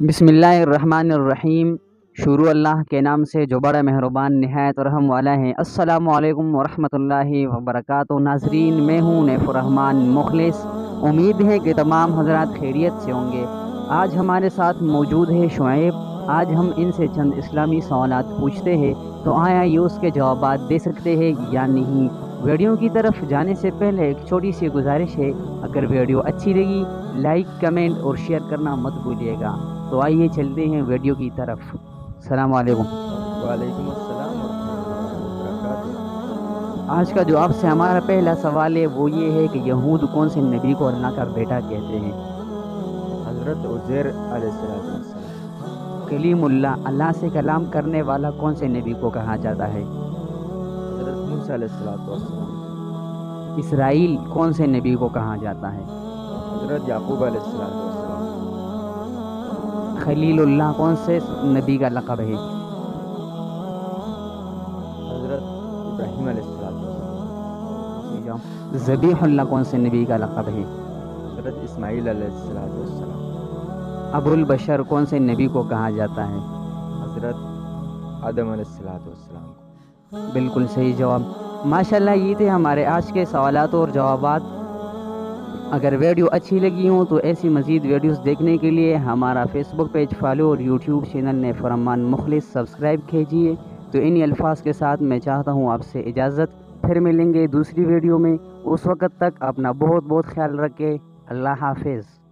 بسم اللہ الرحمن الرحیم۔ شروع اللہ کے نام سے جو بڑا مہربان نہایت رحم والا ہے۔ السلام علیکم ورحمۃ اللہ وبرکاتہ۔ ناظرین، میں ہوں نیف الرحمن مخلص۔ امید ہے کہ تمام حضرات خیریت سے ہوں گے۔ آج ہمارے ساتھ موجود ہے شعیب۔ آج ہم ان سے چند اسلامی سوالات پوچھتے ہیں، تو آیا یہ اس کے جوابات دے سکتے ہیں یا نہیں۔ ویڈیو کی طرف جانے سے پہلے ایک چھوٹی سی گزارش ہے، اگر ویڈیو اچھی لگی لائک کمنٹ اور شیئر کرنا مت بھولیے گا۔ تو آئیے چلتے ہیں ویڈیو کی طرف۔ السلام علیکم۔ وعلیکم السلام ورحمۃ اللہ وبرکاتہ۔ آج کا جو آپ سے ہمارا پہلا سوال ہے وہ یہ ہے کہ یہود کون سے نبی کو اللہ کا بیٹا کہتے ہیں؟ حضرت عزیر علیہ السلام۔ کلیم اللہ، اللہ سے کلام کرنے والا کون سے نبی کو کہا جاتا ہے؟ حضرت موسیٰ علیہ السلام۔ اسرائیل کون سے نبی کو کہا جاتا ہے؟ حضرت یعقوب علیہ السلام۔ خلیل اللہ کون سے نبی کا لقب ہے؟ حضرت ابراہیم علیہ السلام۔ ذبیح اللہ کون سے نبی کا لقب ہے؟ حضرت اسماعیل علیہ السلام۔ ابو البشر کون سے نبی کو کہا جاتا ہے؟ حضرت آدم علیہ السلام۔ بالکل صحیح جواب۔ ماشاءاللہ، یہ تھے ہمارے آج کے سوالات اور جوابات۔ اگر ویڈیو اچھی لگی ہوں تو ایسی مزید ویڈیوز دیکھنے کے لیے ہمارا فیس بک پیج فالو اور یوٹیوب چینل نیف الرحمن مخلص سبسکرائب کیجیے۔ تو انہی الفاظ کے ساتھ میں چاہتا ہوں آپ سے اجازت، پھر ملیں گے دوسری ویڈیو میں۔ اس وقت تک اپنا بہت بہت خیال رکھیں۔ اللہ حافظ۔